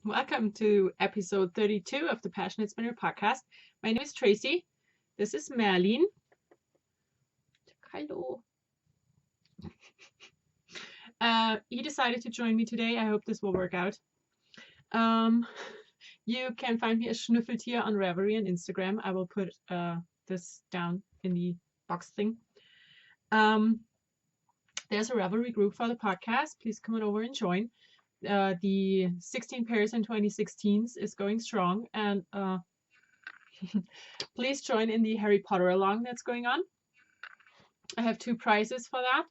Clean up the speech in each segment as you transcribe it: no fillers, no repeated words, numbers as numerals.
Welcome to episode 32 of the PassionKnit Spinner podcast. My name is Tracy. This is Merlin. Hello. He decided to join me today. I hope this will work out. You can find me as Schnüffeltier on Ravelry and Instagram. I will put this down in the box thing. There's a Ravelry group for the podcast. Please come on over and join. The 16 pairs and 2016s is going strong, and please join in the Harry Potter along that's going on. I have 2 prizes for that,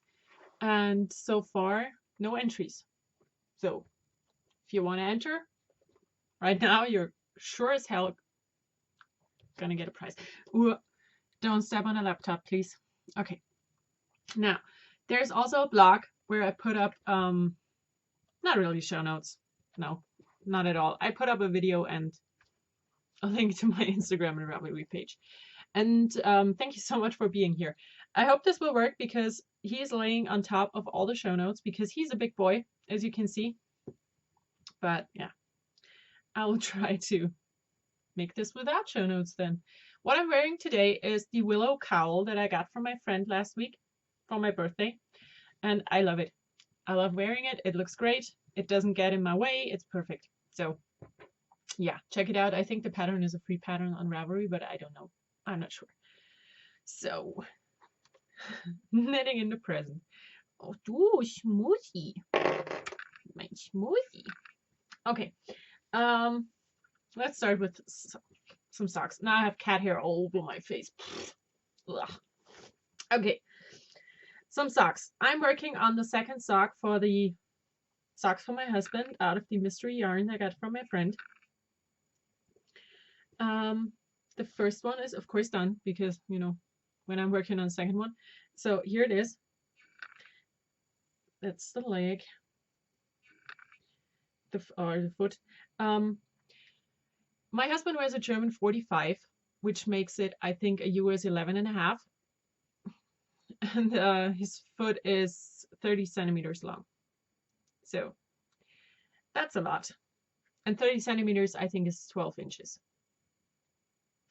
and so far no entries. So if you want to enter right now, you're sure as hell gonna get a prize. Ooh, don't step on a laptop, please. Okay. Now, there's also a blog where I put up not really show notes. No, not at all. I put up a video and a link to my Instagram and Ravelry page. And thank you so much for being here. I hope this will work because he's laying on top of all the show notes because he's a big boy, as you can see. But yeah, I will try to make this without show notes then. What I'm wearing today is the willow cowl that I got from my friend last week for my birthday. And I love it. I love wearing it. It looks great. It doesn't get in my way. It's perfect. So yeah, check it out. I think the pattern is a free pattern on Ravelry, but I don't know. I'm not sure. So knitting in the present. Oh, du Schmoozy. My schmoozy. Okay. Let's start with some socks. Now I have cat hair all over my face. Ugh. Okay. Some socks. I'm working on the second sock for the socks for my husband out of the mystery yarn I got from my friend. The first one is of course done because, you know, when I'm working on the second one. So here it is. That's the leg. The foot. My husband wears a German 45, which makes it, I think, a US 11.5. And his foot is 30 centimeters long. So that's a lot. And 30 centimeters, I think, is 12 inches.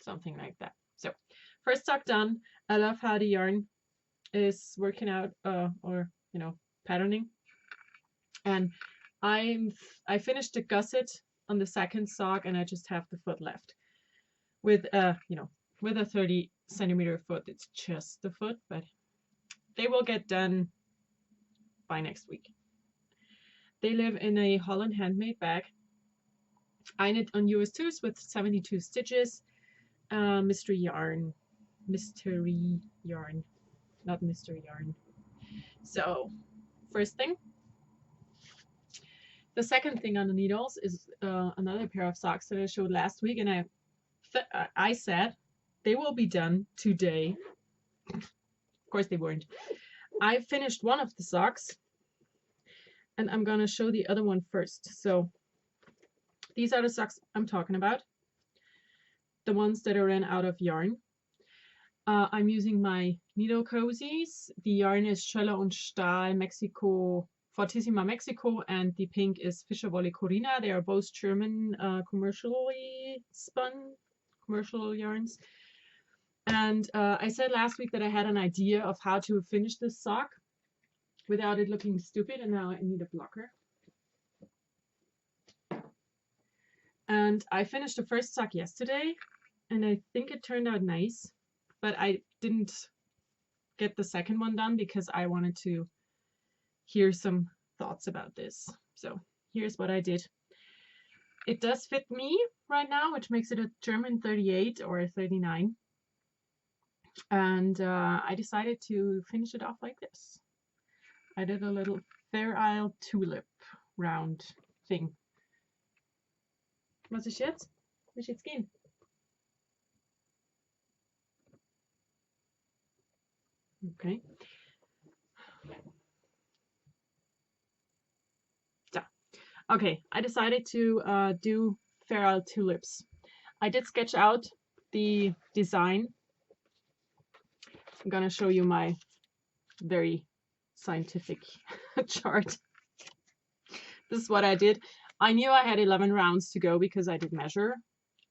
Something like that. So first sock done. I love how the yarn is working out or, you know, patterning. And I finished the gusset on the second sock and I just have the foot left. With you know, with a 30 centimeter foot, it's just the foot, but they will get done by next week. They live in a Holland handmade bag. I knit on US 2s with 72 stitches. Mystery yarn, not mystery yarn. So first thing. The second thing on the needles is another pair of socks that I showed last week, and I said they will be done today. Of course they weren't. I finished one of the socks, and I'm gonna show the other one first. So these are the socks I'm talking about, the ones that I ran out of yarn. I'm using my Needle Cozies. The yarn is Schöller und Stahl Mexico, Fortissima Mexico, and the pink is Fischerwolle Corina. They are both German commercially spun commercial yarns. And I said last week that I had an idea of how to finish this sock without it looking stupid, and now I need a blocker. And I finished the first sock yesterday, and I think it turned out nice, but I didn't get the second one done because I wanted to hear some thoughts about this. So here's what I did. It does fit me right now, which makes it a German 38 or a 39. And I decided to finish it off like this. I did a little Fair Isle tulip round thing. Was ist jetzt? Wie ist jetzt gehen? Okay. So, okay, I decided to do Fair Isle tulips. I did sketch out the design. I'm gonna show you my very scientific chart. This is what I did. I knew I had 11 rounds to go because I did measure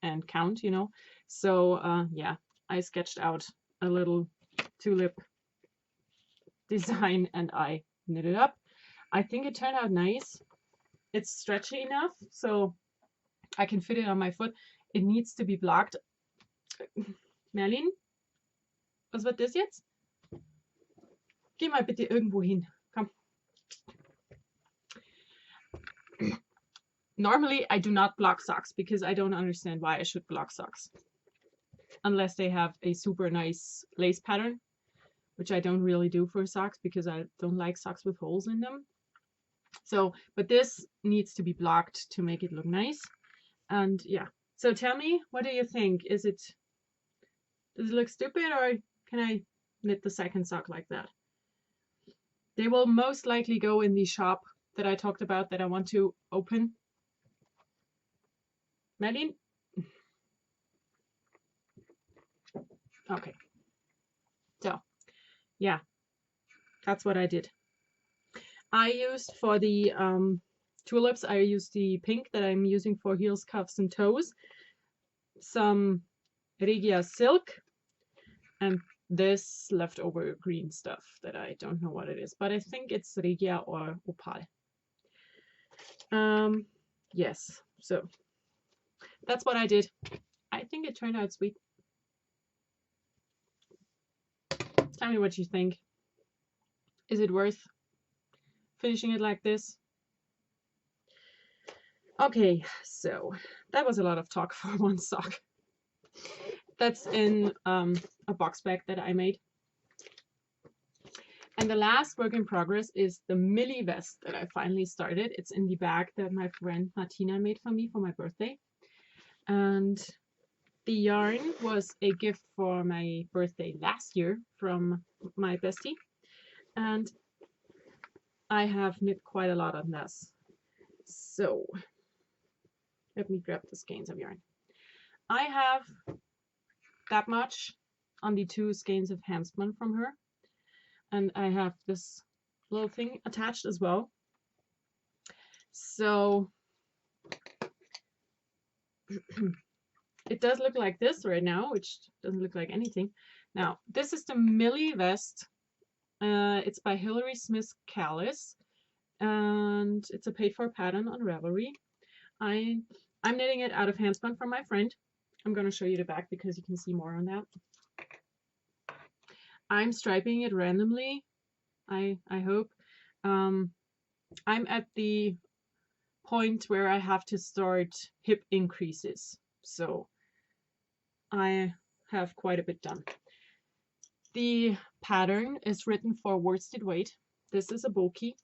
and count, you know. So yeah, I sketched out a little tulip design and I knit it up. I think it turned out nice. It's stretchy enough so I can fit it on my foot. It needs to be blocked. Merlin, was wird das jetzt? Geh mal bitte irgendwo hin. Komm. Normally, I do not block socks because I don't understand why I should block socks. Unless they have a super nice lace pattern, which I don't really do for socks because I don't like socks with holes in them. So, but this needs to be blocked to make it look nice. And yeah, so tell me, what do you think? Does it look stupid, or can I knit the second sock like that? They will most likely go in the shop that I talked about that I want to open. Merlin? Okay. So, yeah, that's what I did. I used for the tulips, I used the pink that I'm using for heels, cuffs, and toes. Some Regia silk and this leftover green stuff that I don't know what it is, but I think it's Regia or Opal. Yes, so that's what I did. I think it turned out sweet. Tell me what you think. Is it worth finishing it like this? Okay, so that was a lot of talk for one sock. That's in a box bag that I made. And the last work in progress is the Millie vest that I finally started. It's in the bag that my friend Martina made for me for my birthday. And the yarn was a gift for my birthday last year from my bestie. And I have knit quite a lot on this. So let me grab the skeins of yarn. I have that much on the 2 skeins of Handspun from her. And I have this little thing attached as well. So it does look like this right now, which doesn't look like anything. Now, this is the Millie vest. It's by Hilary Smith Callis, and it's a paid-for pattern on Ravelry. I'm knitting it out of Handspun from my friend. I'm going to show you the back because you can see more on that. I'm striping it randomly. I hope. I'm at the point where I have to start hip increases, so I have quite a bit done. The pattern is written for worsted weight. This is a bulky.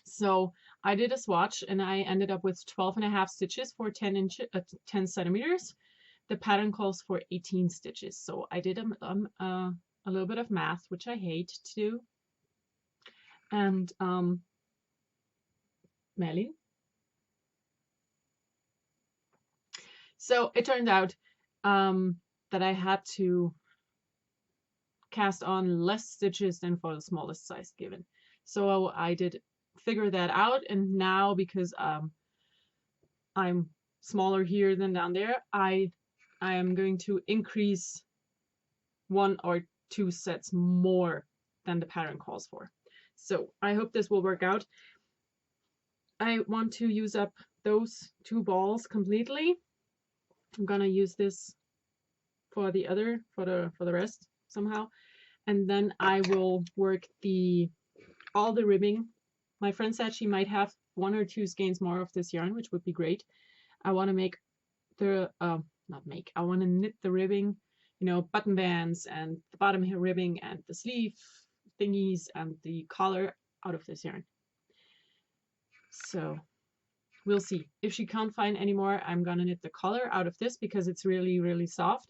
So I did a swatch and I ended up with 12.5 stitches for 10 centimeters. The pattern calls for 18 stitches. So I did a little bit of math, which I hate to do. And Melly. So it turned out that I had to cast on less stitches than for the smallest size given. So I did figure that out, and now because I'm smaller here than down there, I am going to increase 1 or 2 sets more than the pattern calls for. So I hope this will work out. I want to use up those 2 balls completely. I'm gonna use this for the rest somehow, and then I will work all the ribbing. My friend said she might have 1 or 2 skeins more of this yarn, which would be great. I want to make the I want to knit the ribbing, you know, button bands and the bottom here ribbing and the sleeve thingies and the collar out of this yarn. So we'll see. If she can't find any more, I'm gonna knit the collar out of this because it's really, really soft,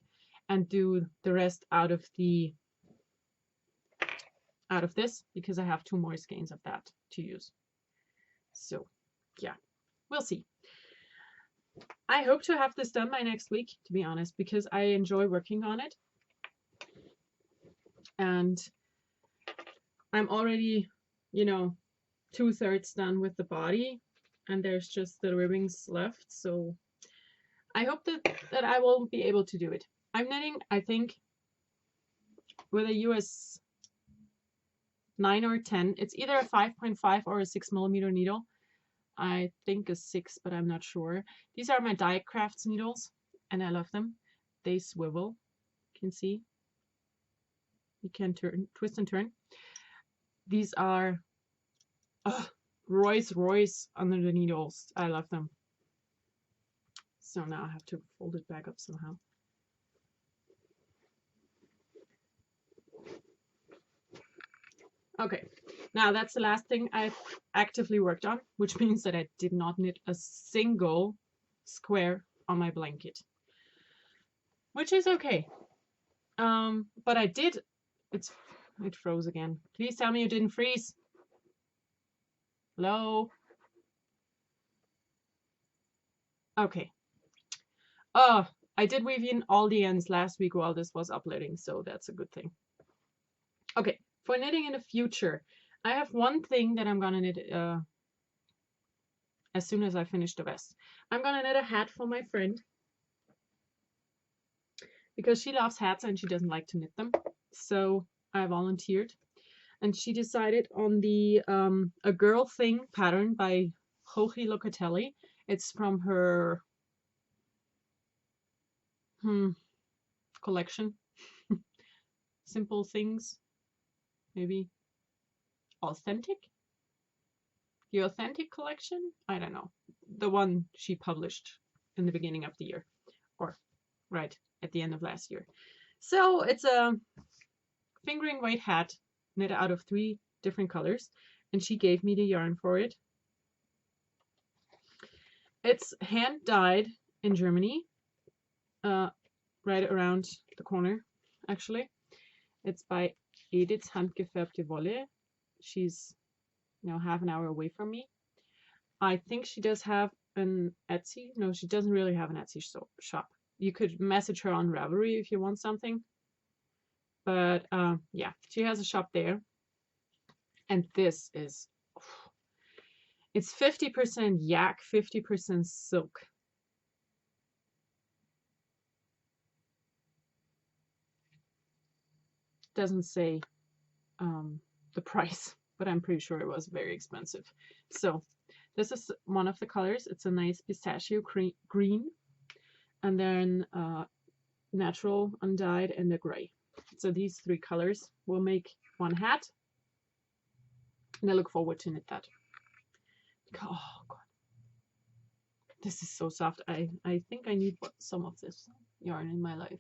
and do the rest out of this because I have 2 more skeins of that to use. So yeah, we'll see. I hope to have this done by next week, to be honest, because I enjoy working on it. And I'm already, you know, 2/3 done with the body. and there's just the ribbons left. So I hope that I will be able to do it. I'm knitting, I think, with a US 9 or 10. It's either a 5.5 or a 6mm needle. I think a 6, but I'm not sure. These are my Die Crafts needles, and I love them. They swivel. You can see. You can turn, twist and turn. These are Rolls Royce under the needles. I love them. So now I have to fold it back up somehow. Okay, now that's the last thing I've actively worked on, which means that I did not knit a single square on my blanket, which is okay. But I did. It froze again. Please tell me you didn't freeze. Hello. Okay. Oh, I did weave in all the ends last week while this was uploading, so that's a good thing. Okay, for knitting in the future, I have one thing that I'm gonna knit as soon as I finish the vest. I'm gonna knit a hat for my friend because she loves hats and she doesn't like to knit them. So I volunteered, and she decided on the A Girl Thing pattern by Joji Locatelli. It's from her collection. Simple Things, maybe. Authentic? The Authentic collection? I don't know. The one she published in the beginning of the year, or right at the end of last year. So it's a fingering weight hat knit out of 3 different colors, and she gave me the yarn for it. It's hand dyed in Germany, right around the corner, actually. It's by Edith's Handgefärbte Wolle. She's, half an hour away from me. I think she does have an Etsy. No, she doesn't really have an Etsy shop. You could message her on Ravelry if you want something. But yeah, she has a shop there. And this is, it's 50% yak, 50% silk. Doesn't say the price, but I'm pretty sure it was very expensive. So this is one of the colors. It's a nice pistachio green, and then natural undyed and the gray. So these 3 colors will make one hat, and I look forward to knit that. Oh god, this is so soft. I think I need some of this yarn in my life.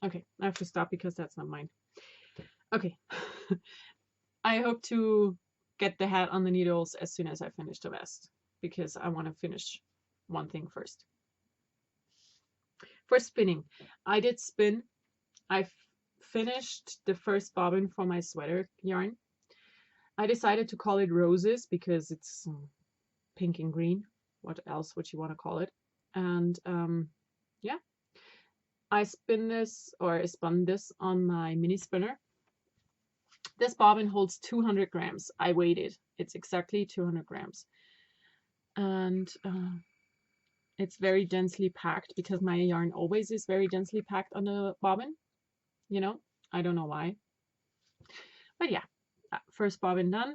Okay, I have to stop because that's not mine. Okay. I hope to get the hat on the needles as soon as I finish the vest, because I want to finish one thing first. For spinning, I did spin. I finished the first bobbin for my sweater yarn. I decided to call it Roses because it's pink and green. What else would you want to call it? And yeah, I spun this on my mini spinner. This bobbin holds 200 grams. I weighed it. It's exactly 200 grams. And it's very densely packed because my yarn always is very densely packed on the bobbin. I don't know why. But yeah, first bobbin done.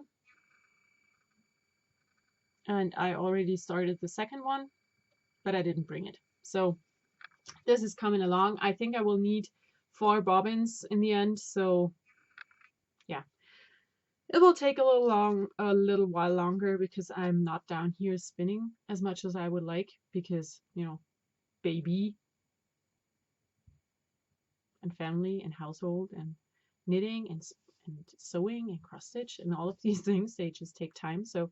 And I already started the second one, but I didn't bring it. So this is coming along. I think I will need 4 bobbins in the end. So yeah, it will take a little while longer because I'm not down here spinning as much as I would like because, baby and family and household and knitting and sewing and cross stitch and all of these things, they just take time. So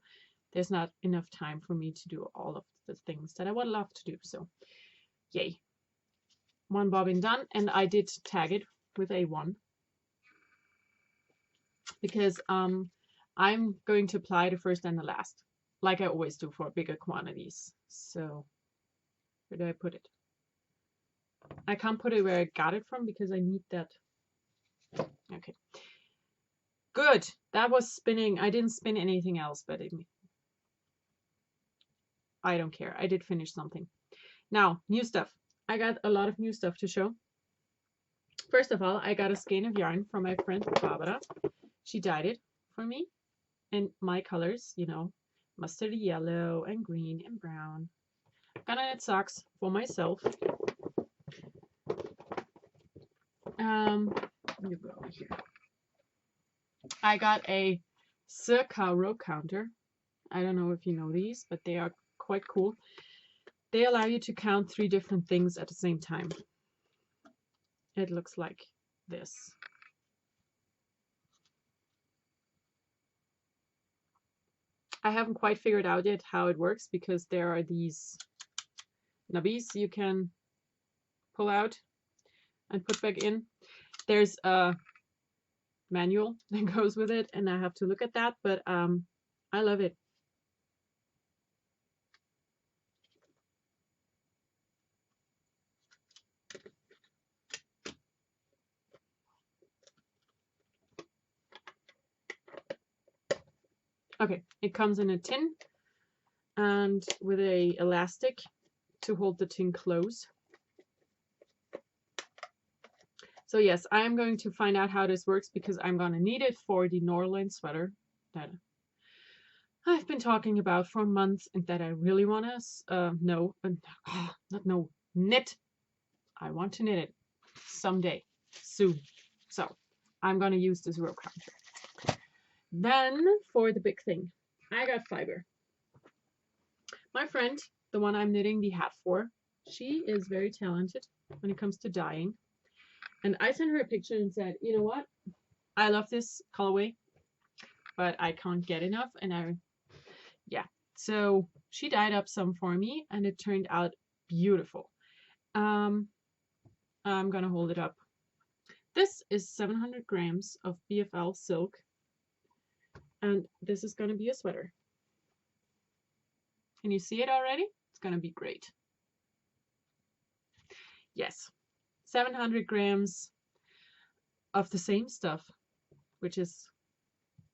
there's not enough time for me to do all of the things that I would love to do. So yay. 1 bobbin done, and I did tag it with a 1 because I'm going to apply the first and the last, like I always do for bigger quantities. So where do I put it? I can't put it where I got it from because I need that. Okay. Good. That was spinning. I didn't spin anything else, but I don't care. I did finish something. Now, new stuff. I got a lot of new stuff to show. First of all, I got a skein of yarn from my friend Barbara. She dyed it for me in my colors, you know, mustard yellow and green and brown. I'm gonna knit socks for myself. You go over here. I got a circa row counter. I don't know if you know these, but they are quite cool. They allow you to count 3 different things at the same time. It looks like this. I haven't quite figured out yet how it works because there are these nubbies you can pull out and put back in. There's a manual that goes with it, and I have to look at that, but I love it. Okay, it comes in a tin and with a elastic to hold the tin close. So yes, I am going to find out how this works because I'm going to need it for the Norland sweater that I've been talking about for months and that I really want to knit. I want to knit it someday, soon. So I'm going to use this row counter. Then for the big thing, I got fiber. My friend, the one I'm knitting the hat for, she is very talented when it comes to dyeing. And I sent her a picture and said, you know what? I love this colorway, but I can't get enough. And so she dyed up some for me and it turned out beautiful. I'm going to hold it up. This is 700 grams of BFL silk. And this is going to be a sweater. Can you see it already? It's going to be great. Yes, 700 grams of the same stuff, which is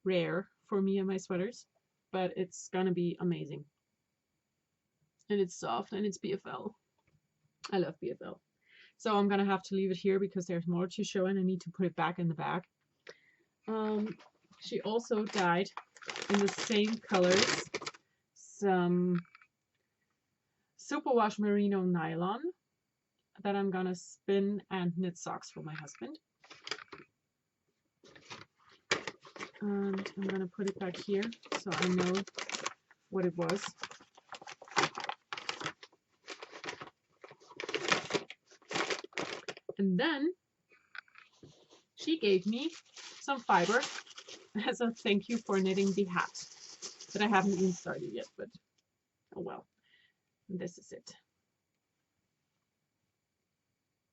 rare for me and my sweaters, but it's going to be amazing. And it's soft and it's BFL. I love BFL. So I'm going to have to leave it here because there's more to show and I need to put it back in the bag. She also dyed in the same colors some superwash merino nylon that I'm gonna spin and knit socks for my husband. And I'm gonna put it back here so I know what it was. And then she gave me some fiber as a thank you for knitting the hat that I haven't even started yet, but oh well. And this is it.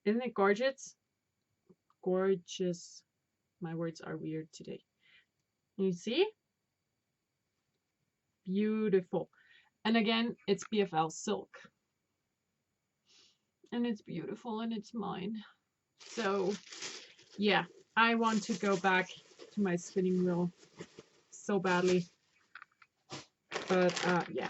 Isn't it gorgeous? Gorgeous. My words are weird today. You see? Beautiful. And again, it's BFL silk. And it's beautiful and it's mine. So yeah, I want to go back to my spinning wheel so badly. But yeah.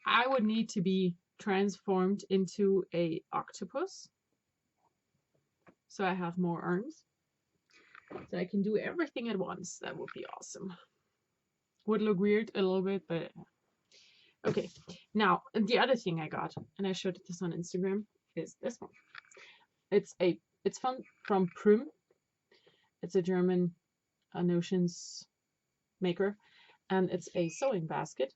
I would need to be transformed into a octopus. So I have more arms. So I can do everything at once. That would be awesome. Would look weird a little bit, but okay. Now, the other thing I got, and I showed this on Instagram, is this one. It's from Prüm. It's a German notions maker, and it's a sewing basket.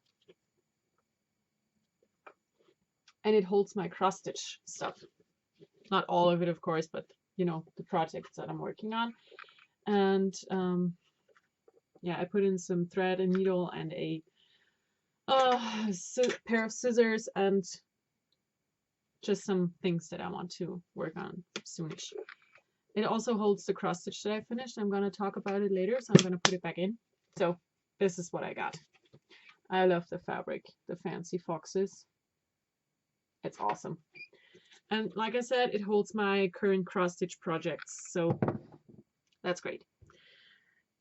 And it holds my cross stitch stuff. Not all of it, of course, but you know, the projects that I'm working on. And yeah, I put in some thread and needle and a pair of scissors and just some things that I want to work on soonish. It also holds the cross stitch that I finished. I'm going to talk about it later, so I'm going to put it back in. So this is what I got. I love the fabric, the fancy foxes. It's awesome. And like I said, it holds my current cross stitch projects, so that's great.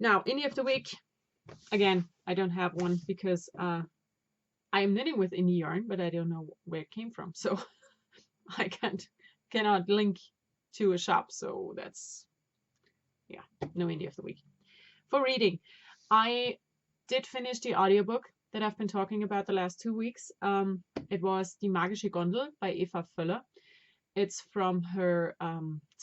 Now, indie of the week. Again, I don't have one because I am knitting with indie yarn, but I don't know where it came from. So I cannot link to a shop. So that's, yeah, no indie of the week. For reading, I did finish the audiobook that I've been talking about the last 2 weeks. It was Die Magische Gondel by Eva Völler. It's from her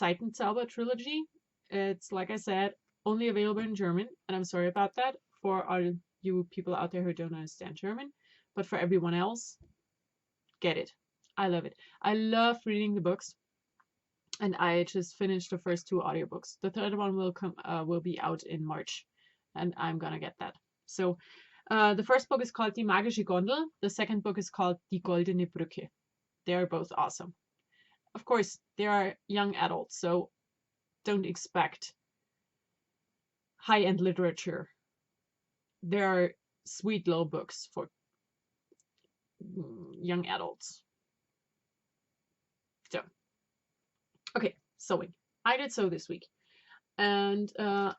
Zeitenzauber trilogy. It's, like I said, only available in German, and I'm sorry about that for all you people out there who don't understand German, but for everyone else, get it. I love it. I love reading the books, and I just finished the first 2 audiobooks. The third one will be out in March, and I'm gonna get that. So the first book is called Die Magische Gondel. The second book is called Die Goldene Brücke. They are both awesome. Of course, they are young adults, so don't expect high-end literature. There are sweet little books for young adults. So, okay, sewing. I did sew this week, and I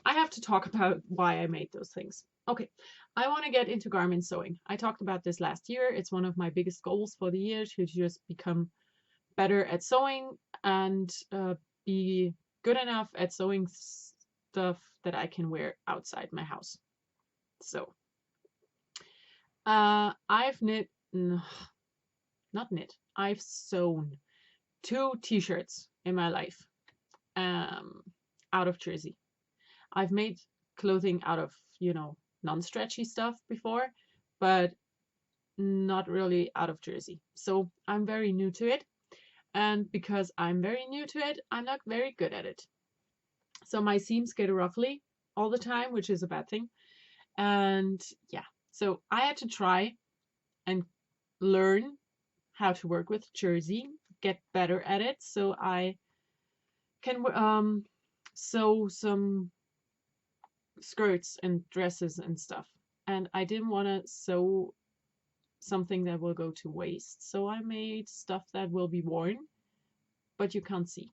have to talk about why I made those things. Okay, I want to get into garment sewing. I talked about this last year. It's one of my biggest goals for the year, to just become better at sewing and be good enough at sewing stuff that I can wear outside my house. So I've I've sewn 2 t-shirts in my life out of jersey. I've made clothing out of, non-stretchy stuff before, but not really out of jersey. So I'm very new to it. And because I'm very new to it, I'm not very good at it. So my seams get ruffly all the time, which is a bad thing. And yeah, so I had to try and learn how to work with jersey, get better at it, so I can sew some skirts and dresses and stuff. And I didn't want to sew something that will go to waste, so I made stuff that will be worn, but you can't see.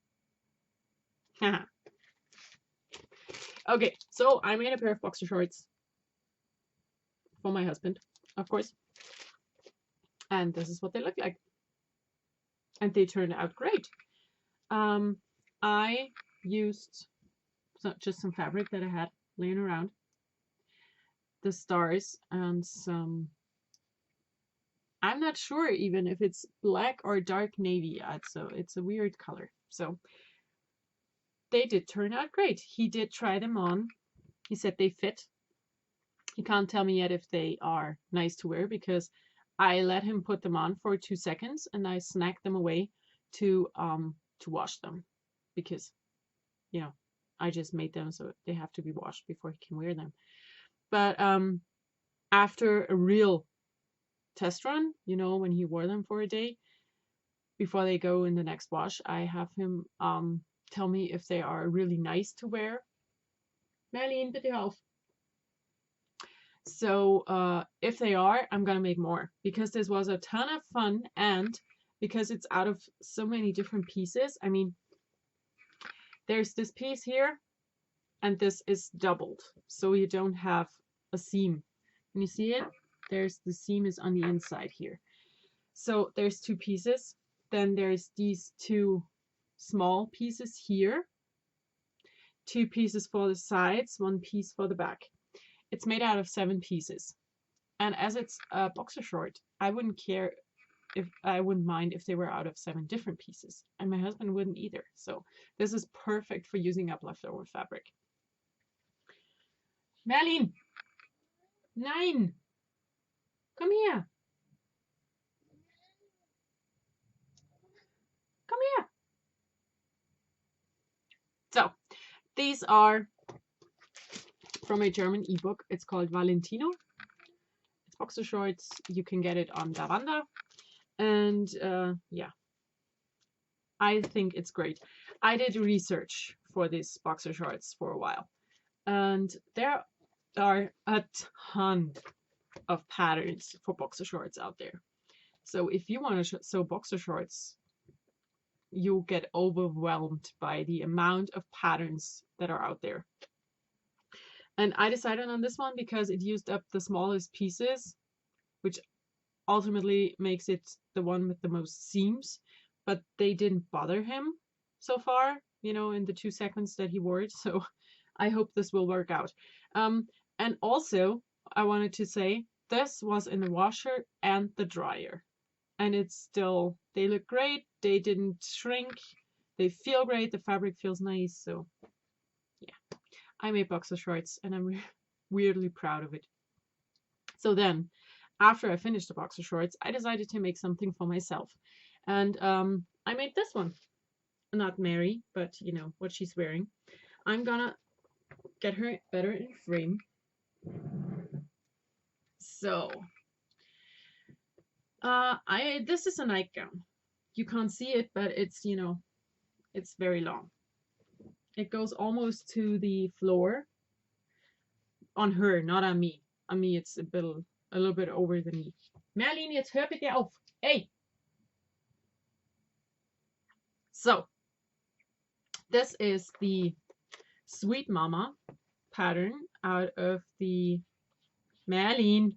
Okay, so I made a pair of boxer shorts for my husband, of course. And this is what they look like. And they turned out great. I used just some fabric that I had laying around, the stars, and some, I'm not sure even if it's black or dark navy, so it's a weird color. So they did turn out great. He did try them on. He said they fit. He can't tell me yet if they are nice to wear because I let him put them on for 2 seconds and I snagged them away to wash them because, I just made them so they have to be washed before he can wear them. But after a real test run, when he wore them for a day before they go in the next wash, I have him tell me if they are really nice to wear. Marlene, bitte hör auf. So if they are, I'm gonna make more because this was a ton of fun, and because it's out of so many different pieces. I mean, there's this piece here and this is doubled, so you don't have a seam. Can you see it? There's the seam is on the inside here. So there's 2 pieces. Then there's these 2 small pieces here, 2 pieces for the sides, 1 piece for the back. It's made out of 7 pieces. And as it's a boxer short, I wouldn't mind if they were out of 7 different pieces. And my husband wouldn't either. So this is perfect for using up leftover fabric. Merlin! Nein! Come here! Come here! So, these are from a German ebook. It's called Valentino. It's boxer shorts. You can get it on Davanda. And yeah, I think it's great. I did research for these boxer shorts for a while. And there are a ton of patterns for boxer shorts out there. So if you want to sew boxer shorts, you get overwhelmed by the amount of patterns that are out there. And I decided on this one because it used up the smallest pieces, which ultimately makes it the one with the most seams, but they didn't bother him so far, in the 2 seconds that he wore it. So I hope this will work out. And also, I wanted to say this was in the washer and the dryer, and it's still, they look great. They didn't shrink. They feel great. The fabric feels nice. So yeah, I made boxer shorts and I'm weirdly proud of it. So then, after I finished the boxer shorts, I decided to make something for myself. And I made this one. Not Mary, but what she's wearing. I'm gonna get her better in frame. So, this is a nightgown. You can't see it, but it's very long. It goes almost to the floor on her, not on me. On me, it's a little bit over the knee. Merlin, jetzt hör bitte auf. Hey! So, this is the Sweet Mama pattern out of the Merlin.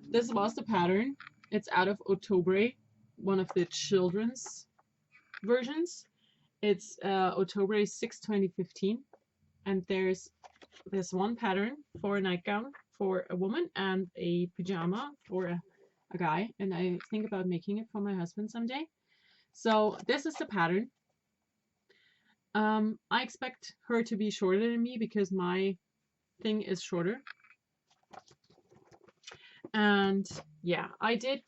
This was the pattern. It's out of October, one of the children's versions. It's October 6, 2015. And there's this one pattern for a nightgown for a woman and a pajama for a guy. And I think about making it for my husband someday. So this is the pattern. I expect her to be shorter than me because my thing is shorter. And yeah, I did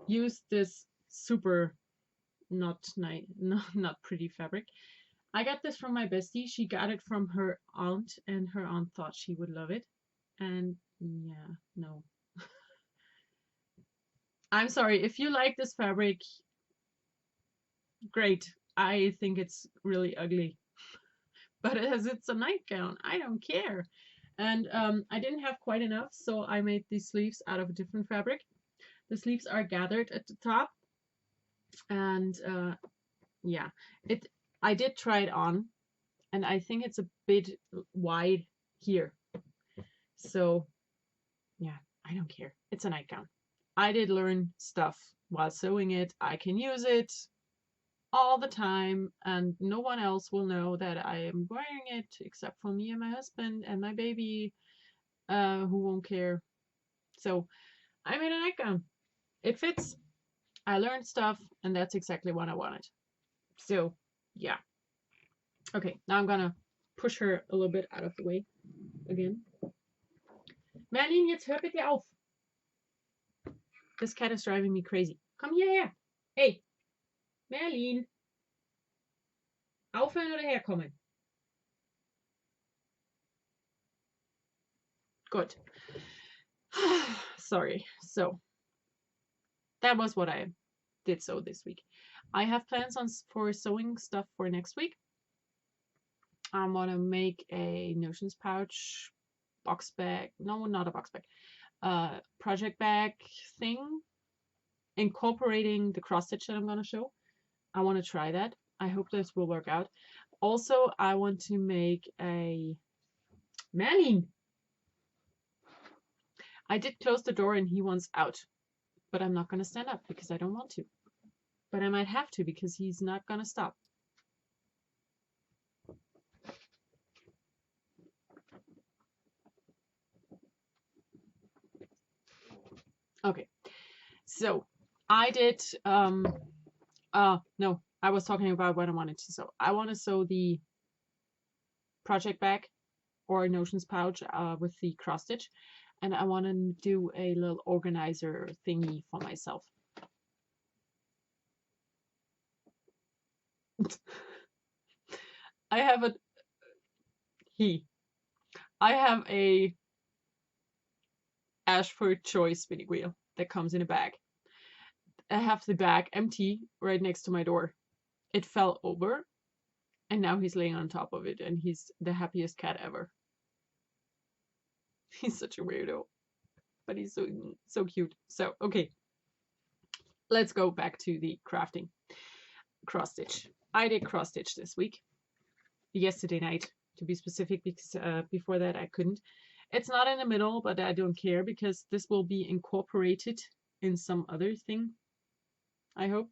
use this super not pretty fabric. I got this from my bestie. She got it from her aunt, and her aunt thought she would love it. And yeah, no. I'm sorry. If you like this fabric, great. I think it's really ugly. But as it's a nightgown, I don't care. And I didn't have quite enough, so I made these sleeves out of a different fabric. The sleeves are gathered at the top. And yeah, I did try it on, and I think it's a bit wide here. So yeah, I don't care. It's a nightgown. I did learn stuff while sewing it. I can use it all the time, and no one else will know that I am wearing it except for me and my husband and my baby, who won't care. So I made a nightgown. It fits. I learned stuff, and that's exactly what I wanted. So yeah. Okay, now I'm gonna push her a little bit out of the way again. Merlin, jetzt hör bitte auf. This cat is driving me crazy. Komm hierher. Hey, Merlin. Aufhören oder herkommen? Good. Sorry. So, that was what I did sew this week. I have plans for sewing stuff for next week. I want to make a notions pouch, box bag. No, not a box bag. Project bag thing, incorporating the cross stitch that I'm going to show. I want to try that. I hope this will work out. Also, I want to make a Merlin. I did close the door and he wants out, but I'm not going to stand up because I don't want to. But I might have to because he's not going to stop. Okay, so I did, no, I was talking about what I wanted to sew. I want to sew the project bag or notions pouch with the cross stitch, and I want to do a little organizer thingy for myself. I have a Ashford Choice spinning wheel that comes in a bag. I have the bag empty right next to my door. It fell over, and now he's laying on top of it, and he's the happiest cat ever. He's such a weirdo, but he's so cute. So, okay, let's go back to the crafting. cross stitch. I did cross stitch this week, yesterday night to be specific, because before that I couldn't. It's not in the middle, but I don't care because this will be incorporated in some other thing, I hope.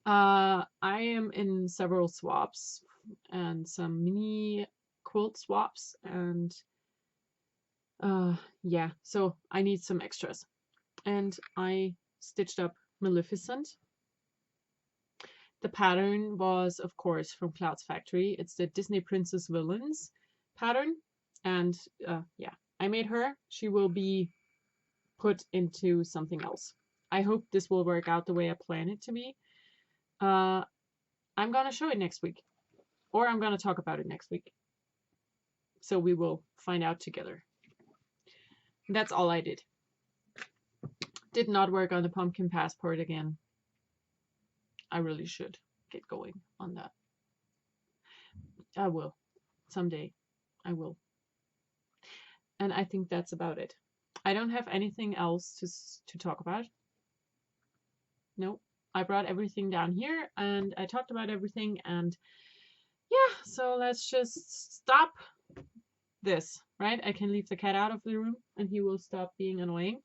I am in several swaps and some mini quilt swaps, and yeah, so I need some extras. And I stitched up Maleficent. The pattern was, of course, from Cloud's Factory. It's the Disney Princess Villains pattern. And yeah, I made her. She will be put into something else. I hope this will work out the way I plan it to be. I'm going to show it next week. Or I'm going to talk about it next week. So we will find out together. That's all I did. Did not work on the pumpkin passport again. I really should get going on that. I will. Someday. I will. And I think that's about it. I don't have anything else to talk about. Nope. I brought everything down here and I talked about everything, and yeah, so let's just stop this, right? I can leave the cat out of the room and he will stop being annoying,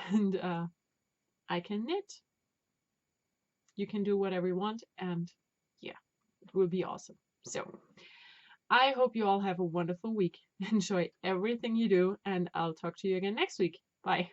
and I can knit. You can do whatever you want, and yeah, it will be awesome. So I hope you all have a wonderful week. Enjoy everything you do, and I'll talk to you again next week. Bye.